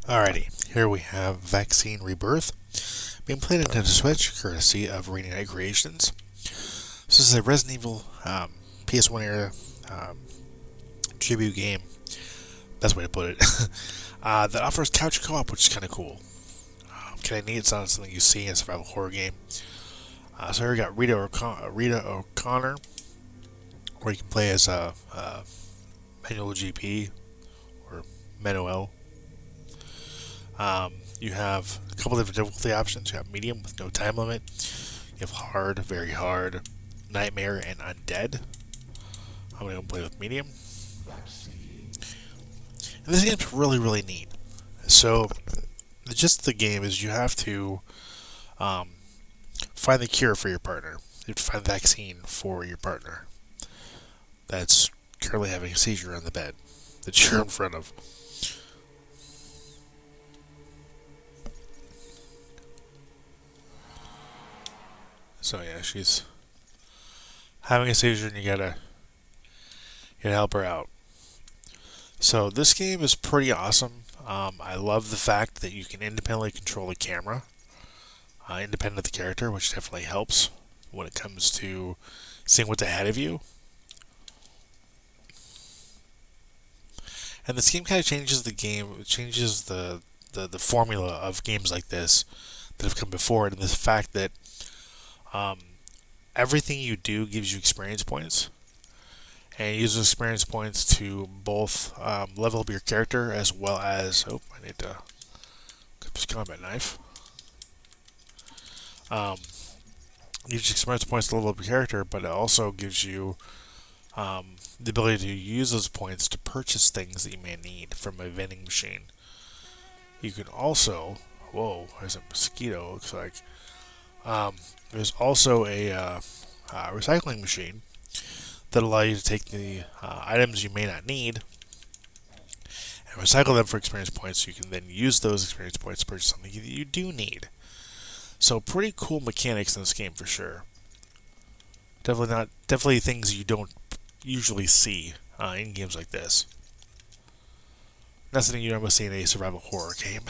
Alrighty, here we have Vaccine Rebirth, being played on Nintendo Switch, courtesy of Randomization Creations. This is a Resident Evil PS1 era tribute game, best way to put it, that offers couch co-op, which is kind of cool. Kind of neat, it's not something you see in a survival horror game. So here we got Rita O'Connor, where you can play as Manuel GP, or Manuel. You have a couple different difficulty options. You have medium with no time limit. You have hard, very hard, nightmare, and undead. I'm going to play with medium. And this game's really, really neat. So, the gist of the game is you have to find the cure for your partner. You have to find the vaccine for your partner that's currently having a seizure on the bed that you're in front of. So yeah, she's having a seizure and you gotta help her out. So this game is pretty awesome. I love the fact that you can independently control the camera, independent of the character, which definitely helps when it comes to seeing what's ahead of you. And this game kind of changes the game, it changes the formula of games like this that have come before it, and the fact that everything you do gives you experience points, and you use those experience points to both level up your character as well as I need to get this combat knife. Use experience points to level up your character, but it also gives you the ability to use those points to purchase things that you may need from a vending machine. You can also, whoa, there's a mosquito, looks like. There's also a recycling machine that allows you to take the items you may not need and recycle them for experience points, so you can then use those experience points to purchase something that you do need. So pretty cool mechanics in this game for sure. Definitely things you don't usually see in games like this. Not something you normally see in a survival horror game.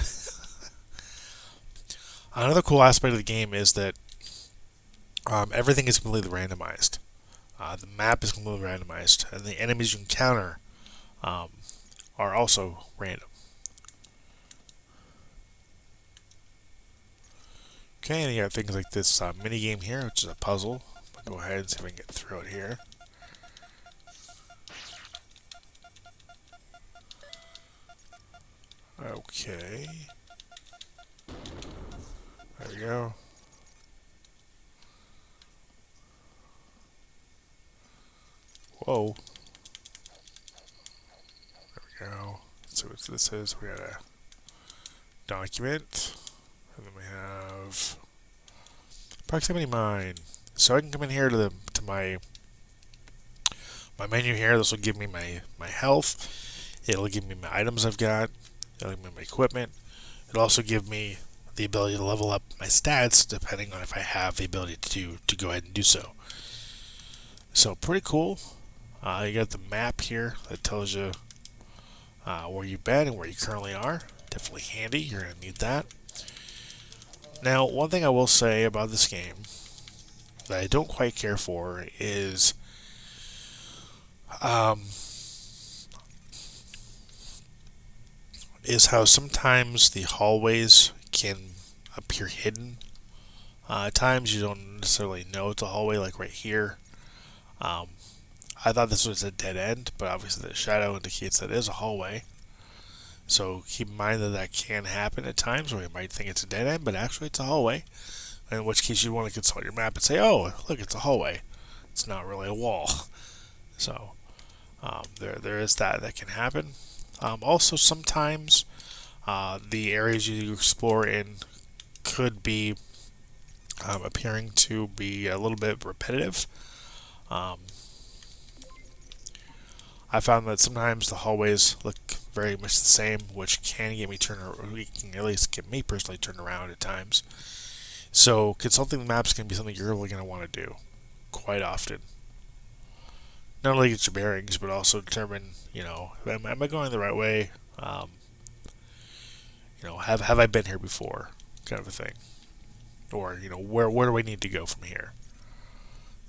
Another cool aspect of the game is that everything is completely randomized. The map is completely randomized, and the enemies you encounter are also random. Okay, and you got things like this mini game here, which is a puzzle. I'll go ahead and see if I can get through it here. Okay. There we go. Whoa. There we go. Let's see what this is. We got a document. And then we have proximity mine. So I can come in here to my menu here. This will give me my health. It'll give me my items I've got. It'll give me my equipment. It'll also give me the ability to level up my stats depending on if I have the ability to go ahead and do so. So pretty cool. You got the map here that tells you where you've been and where you currently are. Definitely handy. You're going to need that. Now, one thing I will say about this game that I don't quite care for is how sometimes the hallways can appear hidden. At times you don't necessarily know it's a hallway, like right here. I thought this was a dead end, but obviously the shadow indicates that it is a hallway. So keep in mind that can happen at times where you might think it's a dead end, but actually it's a hallway. In which case you want to consult your map and say, oh, look, it's a hallway. It's not really a wall. So there is that can happen. Also, sometimes the areas you explore in could be appearing to be a little bit repetitive. I found that sometimes the hallways look very much the same, which can get me turned, or can at least get me personally turned around at times. So consulting the maps can be something you're really going to want to do quite often. Not only get your bearings, but also determine, am I going the right way? Have I been here before, kind of a thing, or where do I need to go from here?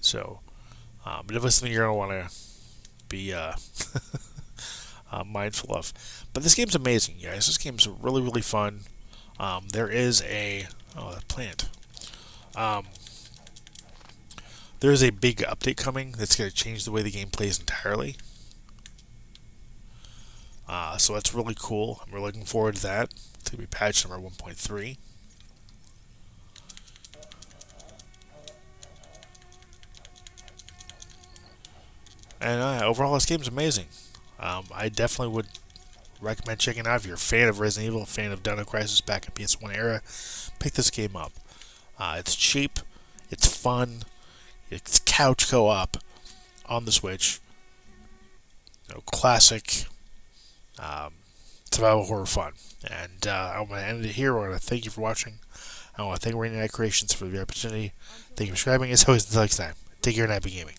So, but if it's something you're gonna want to be mindful of. But this game's amazing, guys. This game's really really fun. There is a that plant. Um, there's a big update coming that's going to change the way the game plays entirely. So that's really cool. I'm really looking forward to that. It's going to be patch number 1.3. And overall, this game's amazing. I definitely would recommend checking it out if you're a fan of Resident Evil, a fan of Dino Crisis back in PS1 era. Pick this game up. It's cheap, it's fun, it's couch co-op on the Switch. Classic survival horror fun. And I'm going to end it here. I want to thank you for watching. I want to thank Rainy Night Creations for the opportunity. Thank you for subscribing. As always, until next time, take care and happy gaming.